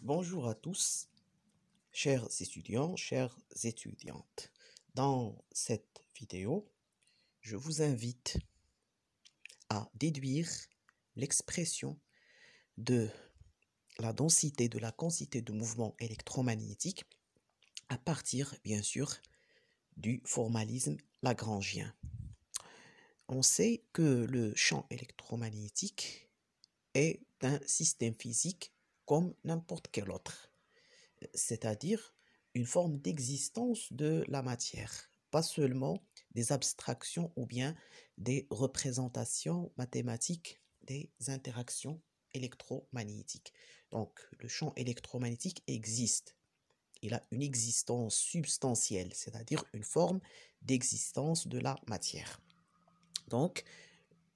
Bonjour à tous, chers étudiants, chères étudiantes. Dans cette vidéo, je vous invite à déduire l'expression de la densité de la quantité de mouvement électromagnétique à partir, bien sûr, du formalisme lagrangien. On sait que le champ électromagnétique est un système physique comme n'importe quel autre, c'est-à-dire une forme d'existence de la matière, pas seulement des abstractions ou bien des représentations mathématiques des interactions électromagnétiques. Donc, le champ électromagnétique existe. Il a une existence substantielle, c'est-à-dire une forme d'existence de la matière. Donc,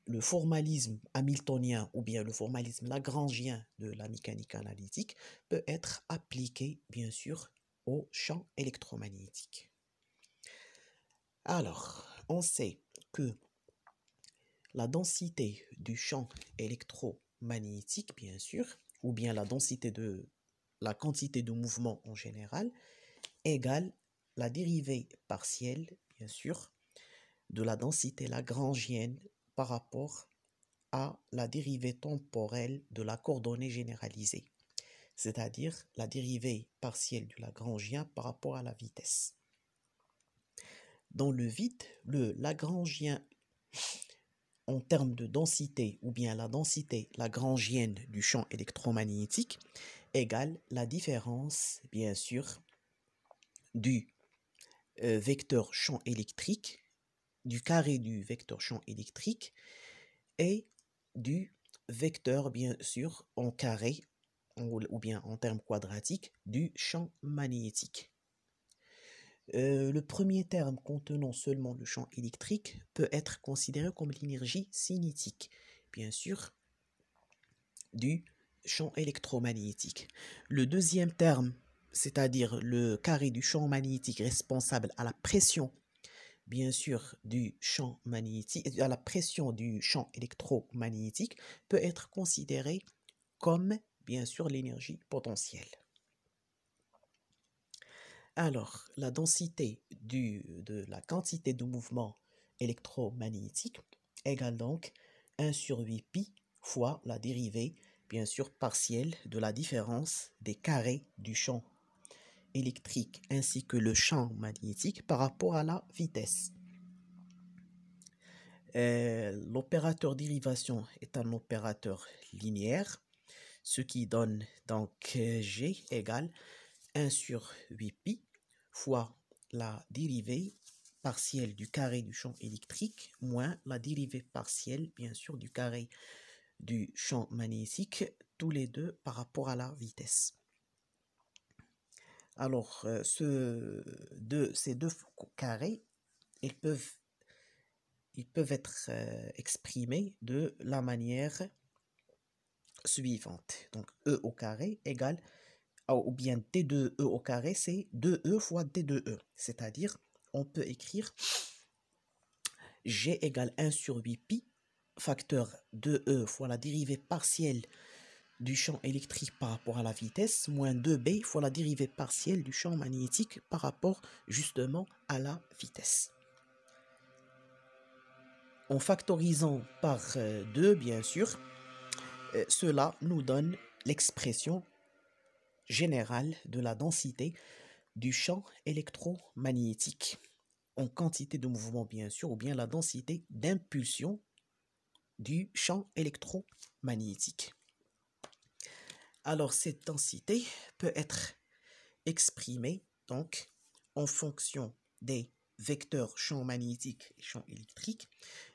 le formalisme hamiltonien ou bien le formalisme lagrangien de la mécanique analytique peut être appliqué, bien sûr, au champ électromagnétique. Alors, on sait que la densité du champ électromagnétique, bien sûr, ou bien la densité de la quantité de mouvement en général, égale la dérivée partielle, bien sûr, de la densité lagrangienne par rapport à la dérivée temporelle de la coordonnée généralisée, c'est-à-dire la dérivée partielle du lagrangien par rapport à la vitesse. Dans le vide, le lagrangien en termes de densité ou bien la densité lagrangienne du champ électromagnétique égale la différence, bien sûr, du vecteur champ électrique, du carré du vecteur champ électrique et du vecteur, bien sûr, en carré ou bien en termes quadratiques du champ magnétique. Le premier terme contenant seulement le champ électrique peut être considéré comme l'énergie cinétique, bien sûr, du champ électromagnétique. Le deuxième terme, c'est-à-dire le carré du champ magnétique responsable à la pression, bien sûr, du champ magnétique, à la pression du champ électromagnétique, peut être considéré comme, bien sûr, l'énergie potentielle. Alors, la densité de la quantité de mouvement électromagnétique égale donc 1 sur 8 pi fois la dérivée, bien sûr, partielle de la différence des carrés du champ électrique ainsi que le champ magnétique par rapport à la vitesse. L'opérateur dérivation est un opérateur linéaire, ce qui donne donc G égale 1 sur 8 pi fois la dérivée partielle du carré du champ électrique moins la dérivée partielle, bien sûr, du carré du champ magnétique, tous les deux par rapport à la vitesse. Alors, ces deux carrés, ils peuvent être exprimés de la manière suivante. Donc, E au carré égale, ou bien D2E au carré, c'est 2E fois D2E. C'est-à-dire, on peut écrire G égale 1 sur 8 pi, facteur 2E fois la dérivée partielle du champ électrique par rapport à la vitesse, moins 2B fois la dérivée partielle du champ magnétique par rapport justement à la vitesse. En factorisant par 2, bien sûr, cela nous donne l'expression générale de la densité du champ électromagnétique en quantité de mouvement, bien sûr, ou bien la densité d'impulsion du champ électromagnétique. Alors, cette densité peut être exprimée donc en fonction des vecteurs champ magnétique et champ électrique,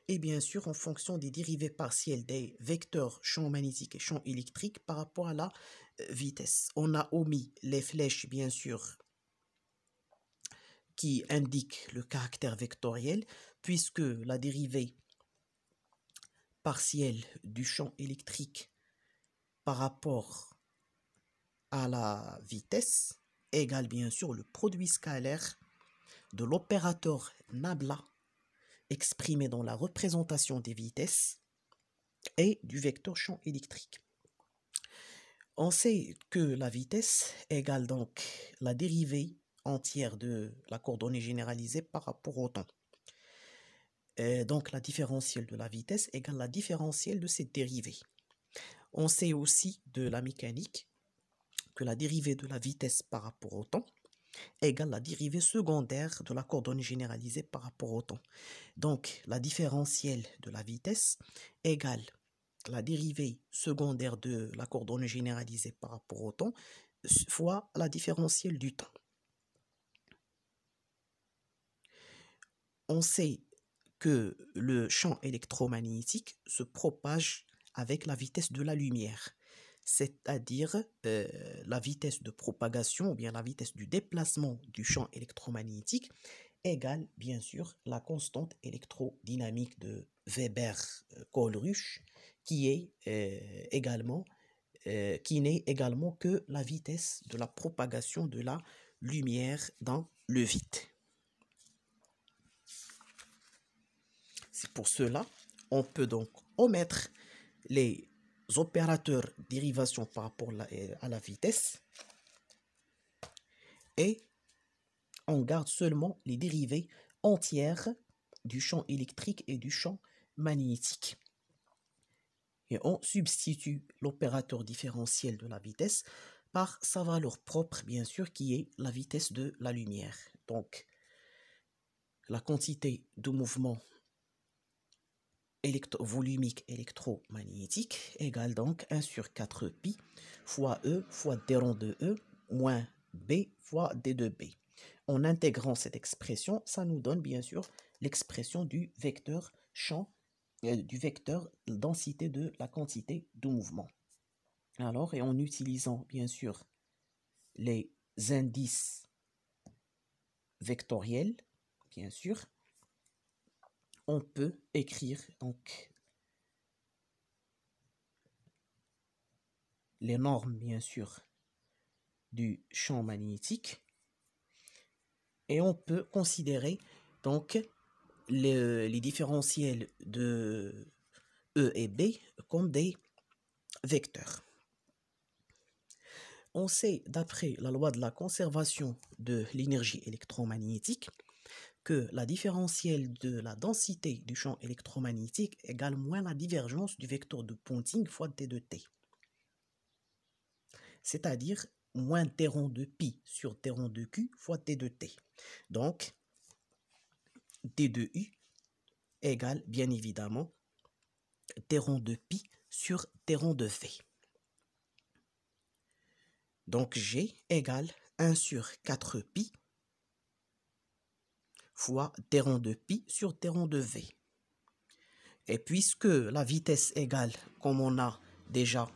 et bien sûr en fonction des dérivées partielles des vecteurs champ magnétique et champ électrique par rapport à la vitesse. On a omis les flèches, bien sûr, qui indiquent le caractère vectoriel, puisque la dérivée partielle du champ électrique par rapport à la vitesse égale bien sûr le produit scalaire de l'opérateur nabla exprimé dans la représentation des vitesses et du vecteur champ électrique. On sait que la vitesse égale donc la dérivée entière de la coordonnée généralisée par rapport au temps. Donc la différentielle de la vitesse égale la différentielle de cette dérivée. On sait aussi de la mécanique que la dérivée de la vitesse par rapport au temps égale la dérivée secondaire de la coordonnée généralisée par rapport au temps. Donc la différentielle de la vitesse égale la dérivée secondaire de la coordonnée généralisée par rapport au temps fois la différentielle du temps. On sait que le champ électromagnétique se propage avec la vitesse de la lumière, c'est-à-dire la vitesse de propagation ou bien la vitesse du déplacement du champ électromagnétique égale bien sûr la constante électrodynamique de Weber-Kohlrausch qui est qui n'est également que la vitesse de la propagation de la lumière dans le vide. C'est pour cela on peut donc omettre les opérateurs dérivation par rapport à la vitesse et on garde seulement les dérivées entières du champ électrique et du champ magnétique. Et on substitue l'opérateur différentiel de la vitesse par sa valeur propre, bien sûr, qui est la vitesse de la lumière. Donc, la quantité de mouvement volumique électromagnétique égale donc 1 sur 4 pi fois E fois d rond de E moins B fois d de B. En intégrant cette expression, ça nous donne bien sûr l'expression du vecteur champ, du vecteur densité de la quantité de mouvement. Alors, et en utilisant bien sûr les indices vectoriels, bien sûr, on peut écrire donc les normes, bien sûr, du champ magnétique et on peut considérer donc les différentiels de E et B comme des vecteurs. On sait, d'après la loi de la conservation de l'énergie électromagnétique, que la différentielle de la densité du champ électromagnétique égale moins la divergence du vecteur de Ponting fois d de t. C'est-à-dire moins t rond de pi sur t rond de q fois t de t. Donc, d de u égale bien évidemment t rond de pi sur t rond de v. Donc, G égale 1 sur 4 pi fois t rond de pi sur t rond de v. Et puisque la vitesse égale, comme on a déjà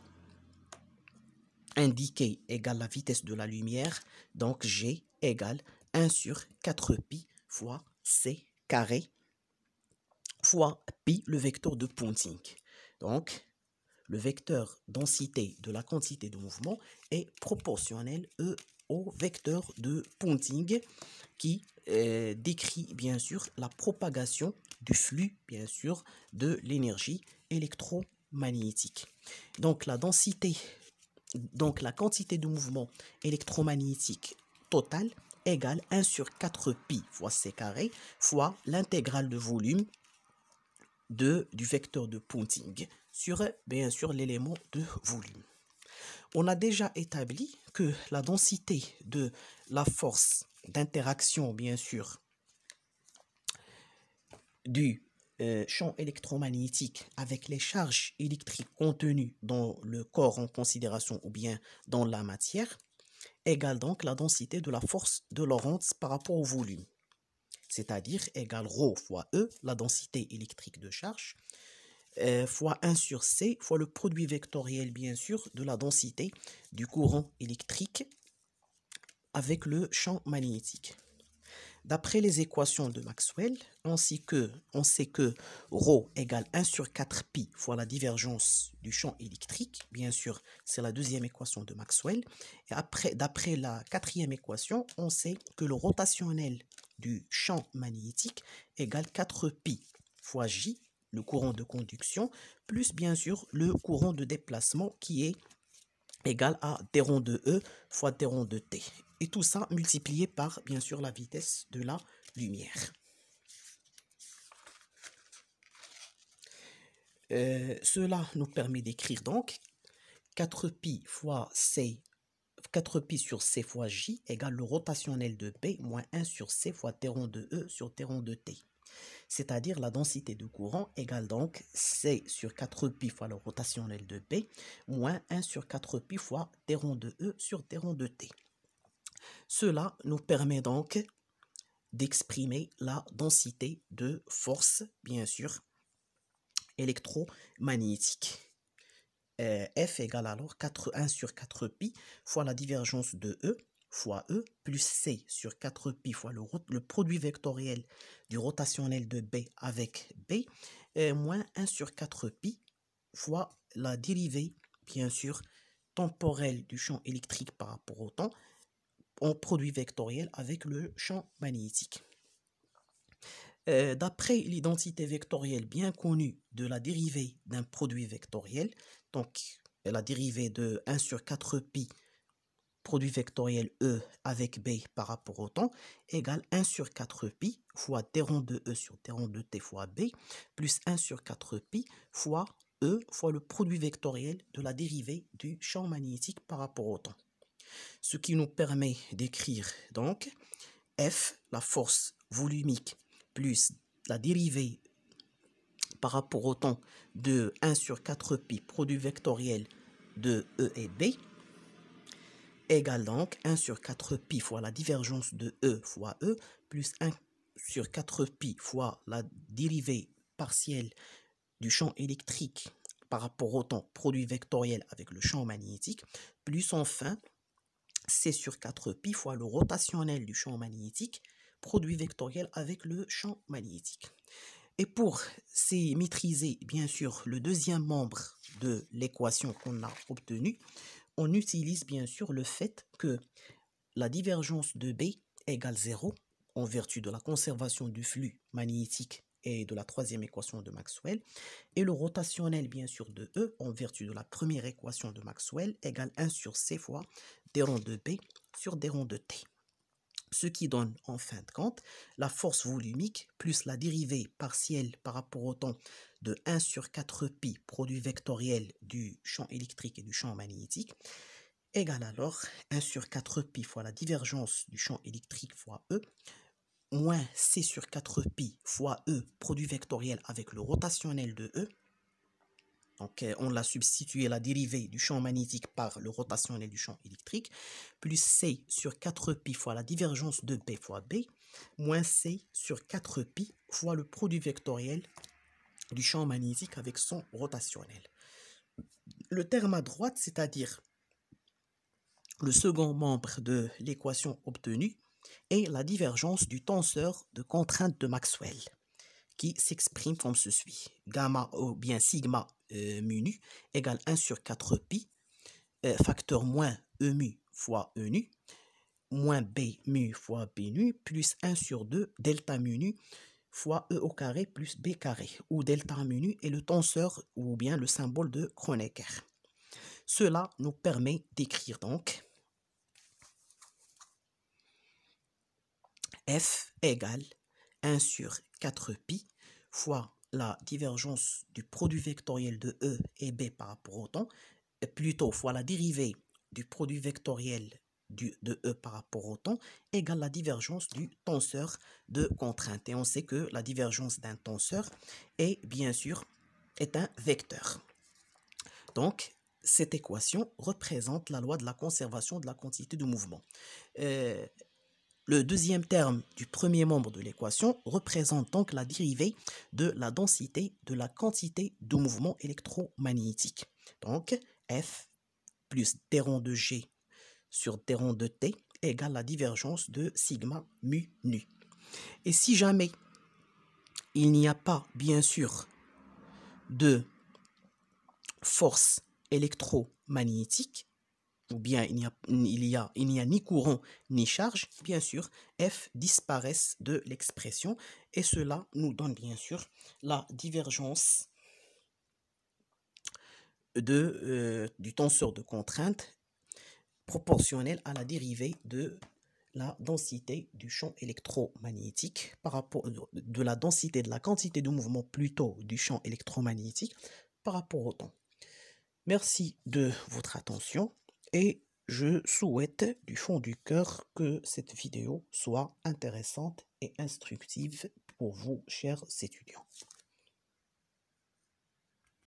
indiqué, égale la vitesse de la lumière, donc G égale 1 sur 4 pi fois c carré fois pi, le vecteur de Ponting. Donc, le vecteur densité de la quantité de mouvement est proportionnel au vecteur de Ponting qui décrit bien sûr la propagation du flux, bien sûr, de l'énergie électromagnétique. Donc la densité, donc la quantité de mouvement électromagnétique totale égale 1 sur 4 pi fois c carré fois l'intégrale de volume du vecteur de Ponting sur, bien sûr, l'élément de volume. On a déjà établi que la densité de la force d'interaction, bien sûr, du champ électromagnétique avec les charges électriques contenues dans le corps en considération ou bien dans la matière égale donc la densité de la force de Lorentz par rapport au volume, c'est-à-dire égale ρ fois E, la densité électrique de charge, fois 1 sur C, fois le produit vectoriel, bien sûr, de la densité du courant électrique avec le champ magnétique. D'après les équations de Maxwell, on sait que ρ égale 1 sur 4 pi fois la divergence du champ électrique. Bien sûr, c'est la deuxième équation de Maxwell. Et d'après la quatrième équation, on sait que le rotationnel du champ magnétique égale 4 pi fois J, le courant de conduction, plus bien sûr le courant de déplacement qui est égale à d rond de E fois d rond de T. Et tout ça multiplié par, bien sûr, la vitesse de la lumière. Cela nous permet d'écrire donc 4pi fois C, 4pi sur C fois J égale le rotationnel de B moins 1 sur C fois T rond de E sur T rond de T. C'est-à-dire la densité de courant égale donc C sur 4pi fois le rotationnel de B moins 1 sur 4pi fois T rond de E sur T rond de T. Cela nous permet donc d'exprimer la densité de force, bien sûr, électromagnétique. F égale alors 1 sur 4pi fois la divergence de E fois E plus C sur 4pi fois le produit vectoriel du rotationnel de B avec B moins 1 sur 4pi fois la dérivée, bien sûr, temporelle du champ électrique par rapport au temps en produit vectoriel avec le champ magnétique. D'après l'identité vectorielle bien connue de la dérivée d'un produit vectoriel, donc la dérivée de 1 sur 4pi produit vectoriel E avec B par rapport au temps égale 1 sur 4pi fois T rond de E sur T rond de T fois B plus 1 sur 4pi fois E fois le produit vectoriel de la dérivée du champ magnétique par rapport au temps. Ce qui nous permet d'écrire donc F, la force volumique, plus la dérivée par rapport au temps de 1 sur 4pi produit vectoriel de E et B égale donc 1 sur 4pi fois la divergence de E fois E plus 1 sur 4pi fois la dérivée partielle du champ électrique par rapport au temps produit vectoriel avec le champ magnétique plus enfin C sur 4pi fois le rotationnel du champ magnétique produit vectoriel avec le champ magnétique. Et pour maîtriser bien sûr le deuxième membre de l'équation qu'on a obtenue, on utilise bien sûr le fait que la divergence de B égale 0 en vertu de la conservation du flux magnétique et de la troisième équation de Maxwell, et le rotationnel bien sûr de E en vertu de la première équation de Maxwell égale 1 sur C fois d rond de B sur d rond de T. Ce qui donne en fin de compte la force volumique plus la dérivée partielle par rapport au temps de 1 sur 4pi produit vectoriel du champ électrique et du champ magnétique égale alors 1 sur 4pi fois la divergence du champ électrique fois E moins C sur 4pi fois E produit vectoriel avec le rotationnel de E. Donc, on l'a substitué la dérivée du champ magnétique par le rotationnel du champ électrique, plus C sur 4pi fois la divergence de B fois B, moins C sur 4pi fois le produit vectoriel du champ magnétique avec son rotationnel. Le terme à droite, c'est-à-dire le second membre de l'équation obtenue, est la divergence du tenseur de contrainte de Maxwell, qui s'exprime comme ceci. Gamma ou bien sigma mu nu égale 1 sur 4pi, facteur moins E mu fois E nu, moins B mu fois B nu, plus 1 sur 2 delta mu nu fois E au carré plus B carré, où delta mu nu est le tenseur ou bien le symbole de Kronecker. Cela nous permet d'écrire donc F égale 1 sur 4pi fois la divergence du produit vectoriel de E et B par rapport au temps, plutôt fois la dérivée du produit vectoriel de E par rapport au temps, égale la divergence du tenseur de contrainte. Et on sait que la divergence d'un tenseur est bien sûr un vecteur. Donc, cette équation représente la loi de la conservation de la quantité de mouvement. Le deuxième terme du premier membre de l'équation représente donc la dérivée de la densité de la quantité de mouvement électromagnétique. Donc, F plus d rond de G sur d rond de T égale la divergence de sigma mu nu. Et si jamais il n'y a pas, bien sûr, de force électromagnétique, ou bien il n'y a ni courant ni charge, bien sûr, F disparaissent de l'expression et cela nous donne bien sûr la divergence du tenseur de contrainte proportionnel à la dérivée de la densité du champ électromagnétique par rapport de la densité de la quantité de mouvement plutôt du champ électromagnétique par rapport au temps. Merci de votre attention et je souhaite du fond du cœur que cette vidéo soit intéressante et instructive pour vous, chers étudiants.